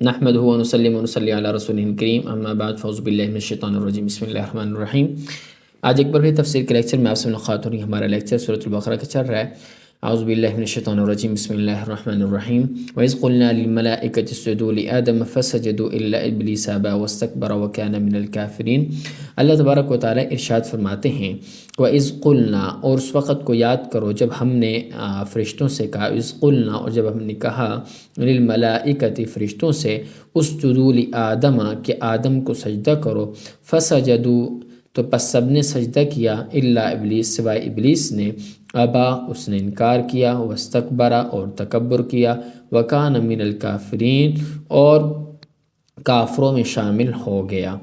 نحمدہ و نصلی و نصلی علی رسولہ الکریم اما بعد فاعوذ باللہ من الشیطان الرجیم بسم اللہ الرحمن الرحیم۔ آج ایک بار بھی تفسیر کے لیکچر میں آپ سے ملاقات ہو رہی ہے۔ ہمارا لیکچر سورۃ البقرہ کا چل رہا ہے۔ اعوذ باللہ من الشیطان الرجیم بسم اللہ الرحمن الرحیم۔ وَإِذْ قُلْنَا لِلْمَلَائِكَةِ اسْجُدُوا لِآدَمَ فَسَجَدُوا إِلَّا إِبْلِيسَ أَبَى وَاسْتَكْبَرَ وَكَانَ مِنَ الْكَافِرِينَ۔ اللہ تبارک و تعالیٰ ارشاد فرماتے ہیں وَإِذْ قُلْنَا، اور اس وقت کو یاد کرو جب ہم نے فرشتوں سے کہا، اِذْ قُلْنَا، اور جب ہم نے کہا لِلْمَلَائِكَةِ فرشتوں سے اسْجُدُوا لِآدَمَ کہ آدم کو سجدہ کرو، فَسَجَدُوا تو پس سب نے سجدہ کیا، الا ابلیس سوائے ابلیس نے، ابا اس نے انکار کیا، واستکبرا اور تکبر کیا، وکان من الکافرین اور کافروں میں شامل ہو گیا۔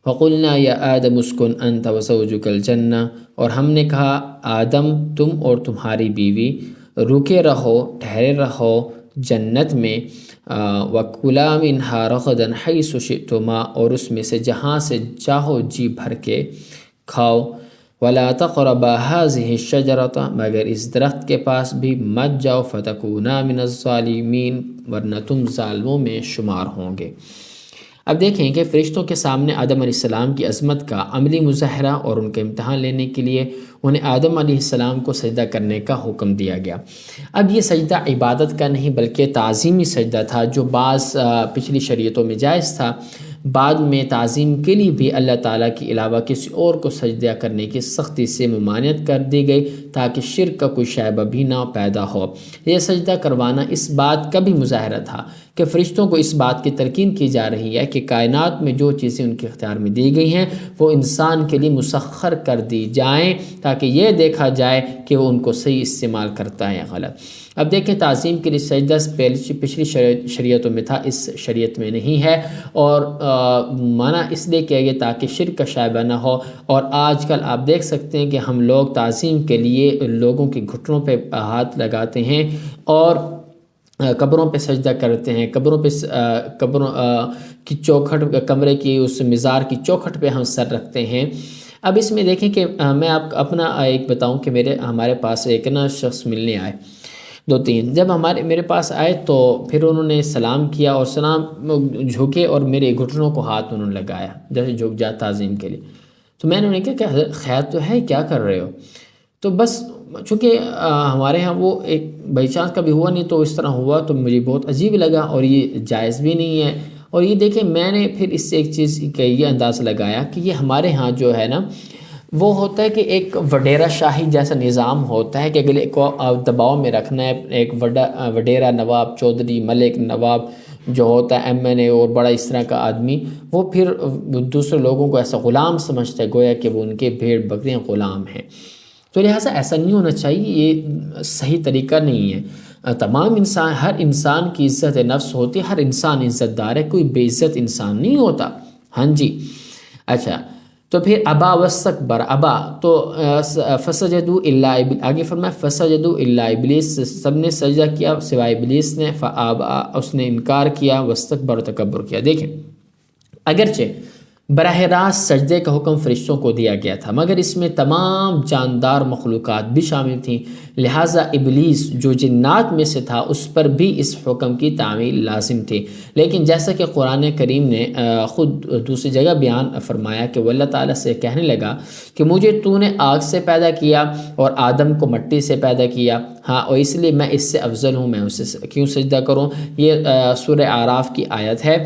وقلنا یا آدم اسکن انت وزوجک الجنہ، اور ہم نے کہا آدم تم اور تمہاری بیوی رکے رہو، ٹھہرے رہو جنت میں، وَكُلَا مِنْهَا رَغَدًا حَيْثُ شِئْتُمَا، اور اس میں سے جہاں سے چاہو جی بھر کے کھاؤ، وَلَا تَقْرَبَا هَٰذِهِ الشَّجَرَةَ، مگر اس درخت کے پاس بھی مت جاؤ، فَتَكُونَا مِنَ الظَّالِمِينَ، ورنہ تم ظالموں میں شمار ہوں گے۔ اب دیکھیں کہ فرشتوں کے سامنے آدم علیہ السلام کی عظمت کا عملی مظاہرہ اور ان کے امتحان لینے کے لیے انہیں آدم علیہ السلام کو سجدہ کرنے کا حکم دیا گیا۔ اب یہ سجدہ عبادت کا نہیں بلکہ تعظیمی سجدہ تھا، جو بعض پچھلی شریعتوں میں جائز تھا، بعد میں تعظیم کے لیے بھی اللہ تعالیٰ کے علاوہ کسی اور کو سجدہ کرنے کی سختی سے ممانعت کر دی گئی تاکہ شرک کا کوئی شائبہ بھی نہ پیدا ہو۔ یہ سجدہ کروانا اس بات کا بھی مظاہرہ تھا کہ فرشتوں کو اس بات کی تلقین کی جا رہی ہے کہ کائنات میں جو چیزیں ان کے اختیار میں دی گئی ہیں وہ انسان کے لیے مسخر کر دی جائیں تاکہ یہ دیکھا جائے کہ وہ ان کو صحیح استعمال کرتا ہے یا غلط۔ اب دیکھیں تعظیم کے لیے سجدہ پچھلی شریعتوں میں تھا، اس شریعت میں نہیں ہے، اور منع اس لیے کیا گیا تاکہ شرک کا شائبہ نہ ہو۔ اور آج کل آپ دیکھ سکتے ہیں کہ ہم لوگ تعظیم کے لیے لوگوں کے گھٹنوں پہ ہاتھ لگاتے ہیں اور قبروں پہ سجدہ کرتے ہیں، قبروں کی چوکھٹ، کمرے کی اس مزار کی چوکھٹ پہ ہم سر رکھتے ہیں۔ اب اس میں دیکھیں کہ میں آپ اپنا ایک بتاؤں کہ ہمارے پاس ایک شخص ملنے آئے، دو تین، جب میرے پاس آئے تو پھر انہوں نے سلام کیا اور سلام جھکے اور میرے گھٹنوں کو ہاتھ انہوں نے لگایا جیسے جھک جا تعظیم کے لیے۔ تو میں نے انہیں کہا کہ خیر تو ہے، کیا کر رہے ہو؟ تو بس چونکہ ہمارے ہاں وہ ایک بائی چانس کبھی ہوا نہیں تو اس طرح ہوا تو مجھے بہت عجیب لگا اور یہ جائز بھی نہیں ہے۔ اور یہ دیکھیں میں نے پھر اس سے ایک چیز کا یہ انداز لگایا کہ یہ ہمارے ہاں جو ہے نا وہ ہوتا ہے کہ ایک وڈیرا شاہی جیسا نظام ہوتا ہے کہ اگلے کو دباؤ میں رکھنا ہے۔ ایک وڈیرا نواب، چودھری، ملک، نواب جو ہوتا ہے، ایم این اے اور بڑا اس طرح کا آدمی، وہ پھر دوسرے لوگوں کو ایسا غلام سمجھتا ہے، گویا کہ وہ ان کے بھیڑ بکریاں غلام ہیں۔ تو لہٰذا ایسا نہیں ہونا چاہیے، یہ صحیح طریقہ نہیں ہے۔ تمام انسان، ہر انسان کی عزت نفس ہوتی ہے، ہر انسان عزت دار ہے، کوئی بے عزت انسان نہیں ہوتا۔ ہاں جی، اچھا، تو پھر ابا واستکبر، ابا تو فسجدوا الا آگے فرمایا فسجدوا الا ابلیس، سب نے سجدہ کیا سوائے ابلیس نے، فابا اس نے انکار کیا، واستکبر تکبر کیا۔ دیکھیں اگرچہ براہ راست سجدے کا حکم فرشتوں کو دیا گیا تھا مگر اس میں تمام جاندار مخلوقات بھی شامل تھیں، لہٰذا ابلیس جو جنات میں سے تھا اس پر بھی اس حکم کی تعمیل لازم تھی۔ لیکن جیسا کہ قرآن کریم نے خود دوسری جگہ بیان فرمایا کہ وہ اللہ تعالیٰ سے کہنے لگا کہ مجھے تو نے آگ سے پیدا کیا اور آدم کو مٹی سے پیدا کیا، ہاں، اور اس لیے میں اس سے افضل ہوں، میں اسے کیوں سجدہ کروں؟ یہ سورہ اعراف کی آیت ہے۔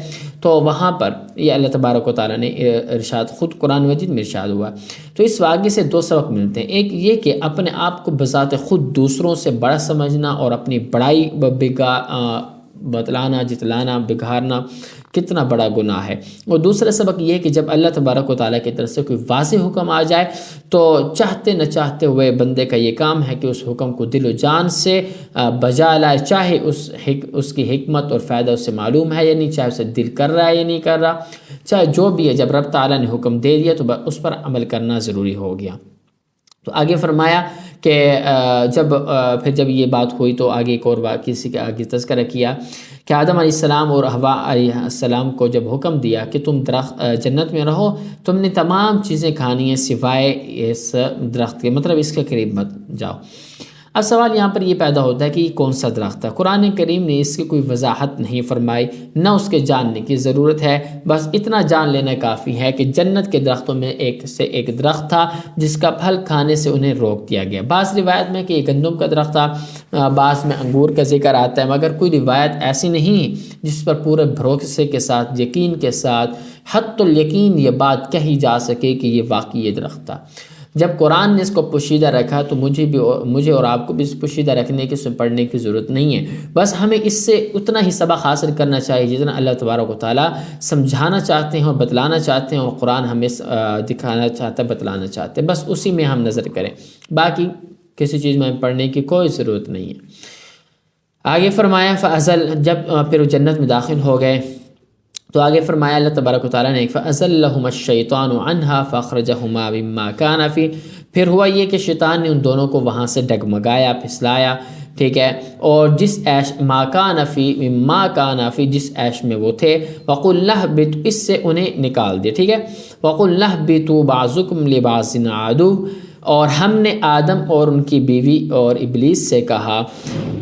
تو وہاں پر یہ اللہ تبارک و تعالیٰ نے ارشاد خود قرآن مجید میں ارشاد ہوا۔ تو اس واقعے سے دو سبق ملتے ہیں، ایک یہ کہ اپنے آپ کو بذات خود دوسروں سے بڑا سمجھنا اور اپنی بڑائی بتلانا، جتلانا، بگھارنا کتنا بڑا گناہ ہے، اور دوسرا سبق یہ ہے کہ جب اللہ تبارک و تعالیٰ کی طرف سے کوئی واضح حکم آ جائے تو چاہتے نہ چاہتے ہوئے بندے کا یہ کام ہے کہ اس حکم کو دل و جان سے بجا لائے، چاہے اس کی حکمت اور فائدہ اسے معلوم ہے یا نہیں، چاہے اسے دل کر رہا ہے یا نہیں کر رہا، چاہے جو بھی ہے، جب رب تعالیٰ نے حکم دے دیا تو اس پر عمل کرنا ضروری ہو گیا۔ تو آگے فرمایا کہ جب یہ بات ہوئی تو آگے ایک اور کسی کا آگے تذکرہ کیا کہ آدم علیہ السلام اور حوا علیہ السلام کو جب حکم دیا کہ تم جنت میں رہو، تم نے تمام چیزیں کھانی ہیں سوائے اس درخت کے، مطلب اس کے قریب مت جاؤ۔ اب سوال یہاں پر یہ پیدا ہوتا ہے کہ یہ کون سا درخت ہے؟ قرآن کریم نے اس کی کوئی وضاحت نہیں فرمائی، نہ اس کے جاننے کی ضرورت ہے، بس اتنا جان لینا کافی ہے کہ جنت کے درختوں میں ایک درخت تھا جس کا پھل کھانے سے انہیں روک دیا گیا۔ بعض روایت میں کہ یہ گندم کا درخت تھا، بعض میں انگور کا ذکر آتا ہے، مگر کوئی روایت ایسی نہیں جس پر پورے بھروسے کے ساتھ، یقین کے ساتھ، حتی الیقین یہ بات کہی جا سکے کہ یہ واقعی یہ درخت تھا۔ جب قرآن نے اس کو پوشیدہ رکھا تو مجھے اور آپ کو بھی اس پوشیدہ رکھنے کی پڑھنے کی ضرورت نہیں ہے، بس ہمیں اس سے اتنا ہی سبق حاصل کرنا چاہیے جتنا اللہ تبارک و تعالیٰ سمجھانا چاہتے ہیں اور بتلانا چاہتے ہیں، اور قرآن ہمیں دکھانا چاہتا ہے، بتلانا چاہتے ہیں، بس اسی میں ہم نظر کریں، باقی کسی چیز میں پڑھنے کی کوئی ضرورت نہیں ہے۔ آگے فرمایا فَأَزَلَ، جب پھر وہ جنت میں داخل ہو گئے تو آگے فرمایا اللہ تبارک و تعالیٰ نے فَأَزَلَّهُمَا الشَّيْطَانُ عَنْهَا فَأَخْرَجَهُمَا مِمَّا كَانَ فِيهِ، پھر ہوا یہ کہ شیطان نے ان دونوں کو وہاں سے ڈگمگایا، پھسلایا، ٹھیک ہے، اور جس عیش ما کان فی مما کان فی، جس عیش میں وہ تھے، وَقُلْ اهْبِطُوا، اس سے انہیں نکال دیا، ٹھیک ہے، وَقُلْ اهْبِطُوا بَعْضُكُمْ لِبَعْضٍ عَدُوٌّ، اور ہم نے آدم اور ان کی بیوی اور ابلیس سے کہا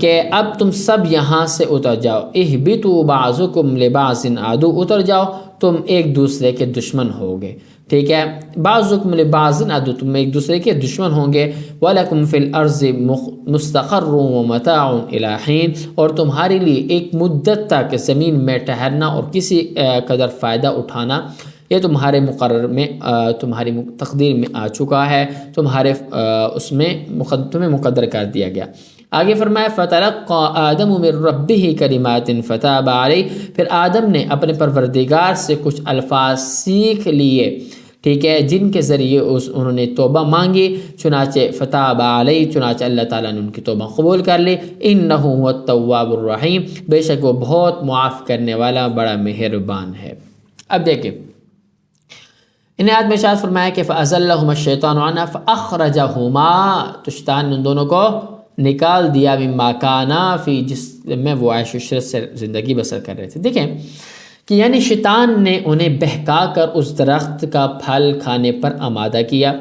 کہ اب تم سب یہاں سے اتر جاؤ، اہبطوا بعضکم لبعض عدو، اتر جاؤ تم ایک دوسرے کے دشمن ہوگے، ٹھیک ہے، بعضکم لبعض عدو، تم ایک دوسرے کے دشمن ہوں گے، وَلَكُمْ فِي الْأَرْضِ مُسْتَقَرٌّ وَمَتَاعٌ إِلَىٰ حِينٍ، اور تمہارے لیے ایک مدت تک زمین میں ٹھہرنا اور کسی قدر فائدہ اٹھانا یہ تمہارے مقرر میں، تمہاری تقدیر میں آ چکا ہے، تمہارے اس میں تمہیں مقدر کر دیا گیا۔ آگے فرمایا فَتَلَقَّىٰ آدَمُ مِن رَبِّهِ كَلِمَاتٍ فَتَابَ عَلَيْهِ، پھر آدم نے اپنے پروردگار سے کچھ الفاظ سیکھ لیے، ٹھیک ہے، جن کے ذریعے انہوں نے توبہ مانگی، چنانچہ فتاب علیہ، چنانچہ اللہ تعالیٰ نے ان کی توبہ قبول کر لی، انہ هو التواب الرحیم، بے شک وہ بہت معاف کرنے والا بڑا مہربان ہے۔ اب دیکھیں انہیں آیت میں ارشاد فرمایا کہ فَأَزَلَّهُمَا الشَّيْطَانُ عَنْهَا فَأَخْرَجَهُمَا، تو شیطان نے ان دونوں کو نکال دیا مما کانا فی، جس میں وہ عیش و عشرت سے زندگی بسر کر رہے تھے۔ دیکھیں کہ یعنی شیطان نے انہیں بہکا کر اس درخت کا پھل کھانے پر آمادہ کیا،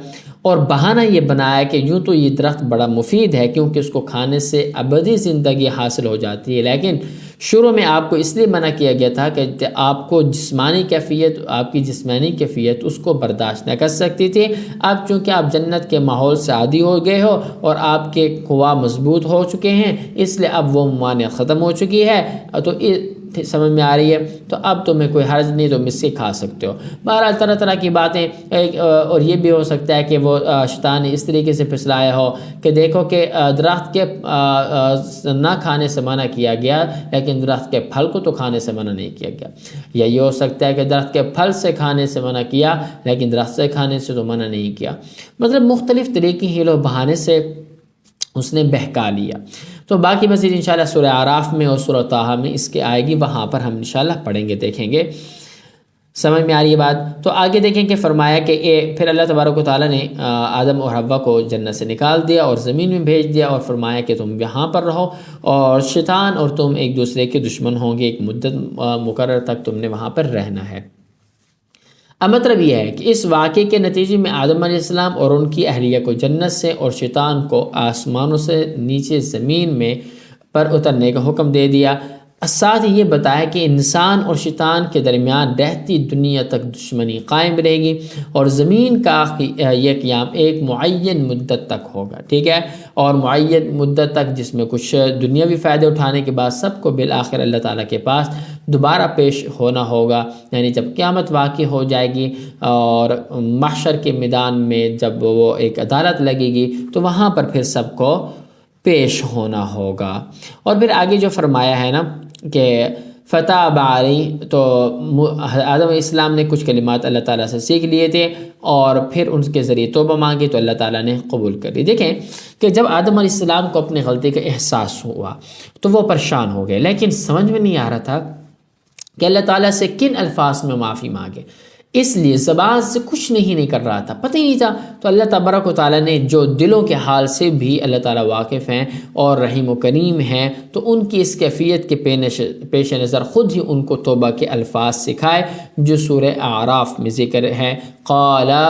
اور بہانہ یہ بنایا کہ یوں تو یہ درخت بڑا مفید ہے کیونکہ اس کو کھانے سے ابدی زندگی حاصل ہو جاتی ہے، لیکن شروع میں آپ کو اس لیے منع کیا گیا تھا کہ آپ کو جسمانی کیفیت، آپ کی جسمانی کیفیت اس کو برداشت نہ کر سکتی تھی۔ اب چونکہ آپ جنت کے ماحول سے عادی ہو گئے ہو اور آپ کے قوا مضبوط ہو چکے ہیں، اس لیے اب وہ ممانعت ختم ہو چکی ہے، تو سمجھ میں آ رہی ہے، تو اب تمہیں کوئی حرج نہیں، تم اس سے کھا سکتے ہو۔ بہرحال طرح طرح کی باتیں، اور یہ بھی ہو سکتا ہے کہ وہ شیطان نے اس طریقے سے پھسلایا ہو کہ دیکھو کہ درخت کے نہ کھانے سے منع کیا گیا لیکن درخت کے پھل کو تو کھانے سے منع نہیں کیا گیا، یا یہ ہو سکتا ہے کہ درخت کے پھل سے کھانے سے منع کیا لیکن درخت سے کھانے سے تو منع نہیں کیا، مطلب مختلف طریقے ہیل و بہانے سے اس نے بہکا لیا۔ تو باقی مزید انشاءاللہ سورہ اعراف میں اور سورہ طٰہٰ میں اس کے آئے گی، وہاں پر ہم انشاءاللہ پڑھیں گے، دیکھیں گے، سمجھ میں آ رہی ہے بات۔ تو آگے دیکھیں کہ فرمایا کہ پھر اللہ تبارک و تعالیٰ نے آدم اور حوا کو جنت سے نکال دیا اور زمین میں بھیج دیا، اور فرمایا کہ تم یہاں پر رہو اور شیطان اور تم ایک دوسرے کے دشمن ہوں گے، ایک مدت مقرر تک تم نے وہاں پر رہنا ہے۔ اب مطلب یہ ہے کہ اس واقعے کے نتیجے میں آدم علیہ السلام اور ان کی اہلیہ کو جنت سے اور شیطان کو آسمانوں سے نیچے زمین میں پر اترنے کا حکم دے دیا، ساتھ ہی یہ بتایا کہ انسان اور شیطان کے درمیان رہتی دنیا تک دشمنی قائم رہے گی، اور زمین کا یہ قیام ایک معین مدت تک ہوگا، ٹھیک ہے، اور معین مدت تک جس میں کچھ دنیاوی فائدے اٹھانے کے بعد سب کو بالآخر اللہ تعالیٰ کے پاس دوبارہ پیش ہونا ہوگا، یعنی جب قیامت واقع ہو جائے گی اور محشر کے میدان میں جب وہ ایک عدالت لگے گی تو وہاں پر پھر سب کو پیش ہونا ہوگا۔ اور پھر آگے جو فرمایا ہے نا کہ فتح علیہ، تو آدم علیہ السلام نے کچھ کلمات اللہ تعالیٰ سے سیکھ لیے تھے اور پھر ان کے ذریعے توبہ مانگی تو اللہ تعالیٰ نے قبول کر لی۔ دیکھیں کہ جب آدم علیہ السلام کو اپنی غلطی کا احساس ہوا تو وہ پریشان ہو گئے، لیکن سمجھ میں نہیں آ رہا تھا کہ اللہ تعالیٰ سے کن الفاظ میں معافی مانگے، اس لیے زبان سے کچھ نہیں کر رہا تھا، پتہ ہی نہیں تھا۔ تو اللہ تبارک و تعالیٰ نے جو دلوں کے حال سے بھی اللہ تعالیٰ واقف ہیں اور رحیم و کریم ہیں، تو ان کی اس کیفیت کے پیش نظر خود ہی ان کو توبہ کے الفاظ سکھائے جو سورہ اعراف میں ذکر ہے، قالا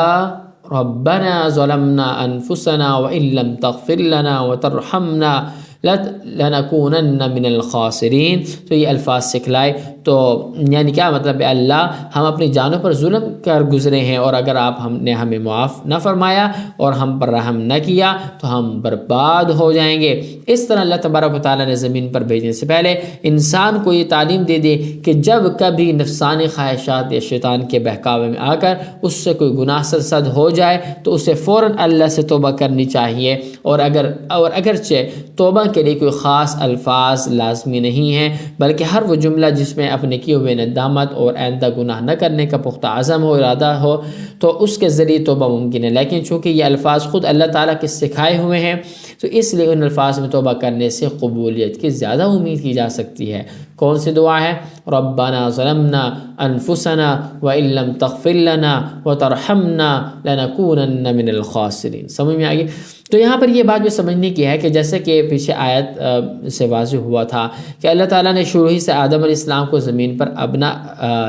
ربنا ظلمنا انفسنا وان لم تغفر لنا وترحمنا لنکونن من الخاسرین. تو یہ الفاظ سکھلائے. تو یعنی کیا مطلب ہے؟ اللہ ہم اپنی جانوں پر ظلم کر گزرے ہیں، اور اگر آپ نے ہمیں معاف نہ فرمایا اور ہم پر رحم نہ کیا تو ہم برباد ہو جائیں گے. اس طرح اللہ تبارک و تعالیٰ نے زمین پر بھیجنے سے پہلے انسان کو یہ تعلیم دے دی کہ جب کبھی نفسانی خواہشات یا شیطان کے بہکاوے میں آ کر اس سے کوئی گناہ سرزد ہو جائے تو اسے فوراً اللہ سے توبہ کرنی چاہیے. اور اگرچہ توبہ کے لیے کوئی خاص الفاظ لازمی نہیں ہیں، بلکہ ہر وہ جملہ جس میں اپنے کیے ہوئے ندامت اور آئندہ گناہ نہ کرنے کا پختہ عزم ہو، ارادہ ہو، تو اس کے ذریعے توبہ ممکن ہے. لیکن چونکہ یہ الفاظ خود اللہ تعالیٰ کے سکھائے ہوئے ہیں تو اس لیے ان الفاظ میں توبہ کرنے سے قبولیت کی زیادہ امید کی جا سکتی ہے. کون سی دعا ہے؟ ربنا ظلمنا انفسنا وان لم تغفر لنا وترحمنا لنکونن من الخاسرین. سمجھ میں آگئی؟ تو یہاں پر یہ بات بھی سمجھنے کی ہے کہ جیسے کہ پیچھے آیت سے واضح ہوا تھا کہ اللہ تعالیٰ نے شروع ہی سے آدم علیہ السلام کو زمین پر اپنا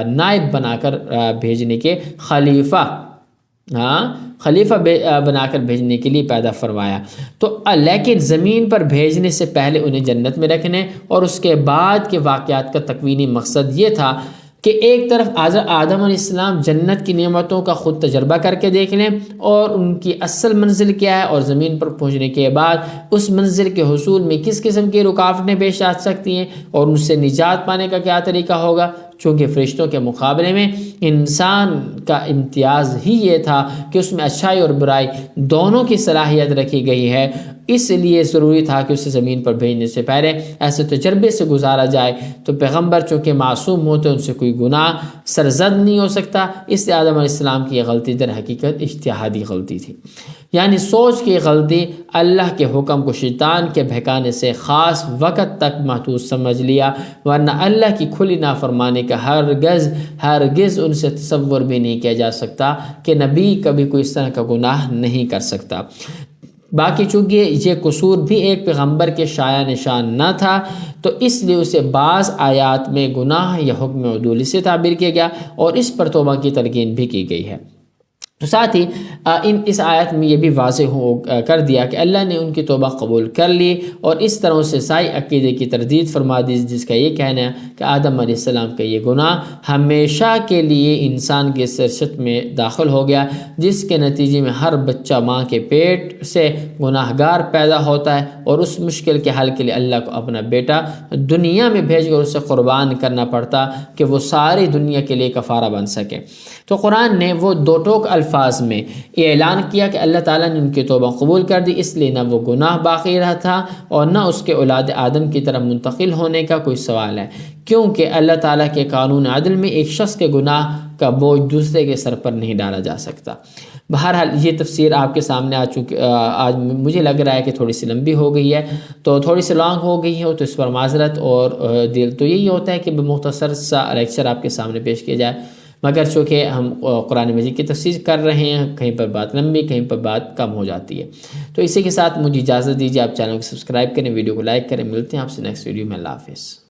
نائب بنا کر بھیجنے کے خلیفہ بنا کر بھیجنے کے لیے پیدا فرمایا. تو لیکن زمین پر بھیجنے سے پہلے انہیں جنت میں رکھنے اور اس کے بعد کے واقعات کا تکوینی مقصد یہ تھا کہ ایک طرف آدم علیہ السلام جنت کی نعمتوں کا خود تجربہ کر کے دیکھ لیں اور ان کی اصل منزل کیا ہے، اور زمین پر پہنچنے کے بعد اس منزل کے حصول میں کس قسم کی رکاوٹیں پیش آ سکتی ہیں اور ان سے نجات پانے کا کیا طریقہ ہوگا. چونکہ فرشتوں کے مقابلے میں انسان کا امتیاز ہی یہ تھا کہ اس میں اچھائی اور برائی دونوں کی صلاحیت رکھی گئی ہے، اس لیے ضروری تھا کہ اسے زمین پر بھیجنے سے پہلے ایسے تجربے سے گزارا جائے. تو پیغمبر چونکہ معصوم ہوتے ان سے کوئی گناہ سرزد نہیں ہو سکتا، اس لیے آدم علیہ السلام کی یہ غلطی در حقیقت اجتہادی غلطی تھی، یعنی سوچ کی غلطی. اللہ کے حکم کو شیطان کے بہکانے سے خاص وقت تک محدود سمجھ لیا، ورنہ اللہ کی کھلی نافرمانی کا ہرگز ان سے تصور بھی نہیں کیا جا سکتا کہ نبی کبھی کوئی اس طرح کا گناہ نہیں کر سکتا. باقی چونکہ یہ قصور بھی ایک پیغمبر کے شایع نشان نہ تھا تو اس لیے اسے بعض آیات میں گناہ یا حکم عدولی سے تعبیر کیا گیا اور اس پر توبہ کی تلقین بھی کی گئی ہے. تو ساتھ ہی اس آیت میں یہ بھی واضح کر دیا کہ اللہ نے ان کی توبہ قبول کر لی اور اس طرح اسے صحیح عقیدے کی تردید فرما دی، جس کا یہ کہنا ہے کہ آدم علیہ السلام کا یہ گناہ ہمیشہ کے لیے انسان کی سرشت میں داخل ہو گیا، جس کے نتیجے میں ہر بچہ ماں کے پیٹ سے گناہ گار پیدا ہوتا ہے اور اس مشکل کے حل کے لیے اللہ کو اپنا بیٹا دنیا میں بھیج کر اسے قربان کرنا پڑتا کہ وہ ساری دنیا کے لیے کفارہ بن سکے. تو قرآن نے وہ دو ٹوک الفاظ میں یہ اعلان کیا کہ اللہ تعالیٰ نے ان کی توبہ قبول کر دی، اس لیے نہ وہ گناہ باقی رہا تھا اور نہ اس کے اولاد آدم کی طرف منتقل ہونے کا کوئی سوال ہے، کیونکہ اللہ تعالیٰ کے قانون عدل میں ایک شخص کے گناہ کا بوجھ دوسرے کے سر پر نہیں ڈالا جا سکتا. بہرحال یہ تفسیر آپ کے سامنے آج مجھے لگ رہا ہے کہ تھوڑی سی لمبی ہو گئی ہے، تو تھوڑی سی لانگ ہو گئی ہے تو اس پر معذرت اور دل تو یہی ہوتا ہے کہ مختصر سا لیکچر آپ کے سامنے پیش کیا جائے، مگر چونکہ ہم قرآن مجید کی تفسیر کر رہے ہیں، کہیں پر بات لمبی کہیں پر بات کم ہو جاتی ہے. تو اسی کے ساتھ مجھے اجازت دیجیے، آپ چینل کو سبسکرائب کریں، ویڈیو کو لائک کریں. ملتے ہیں آپ سے نیکسٹ ویڈیو میں. اللہ حافظ.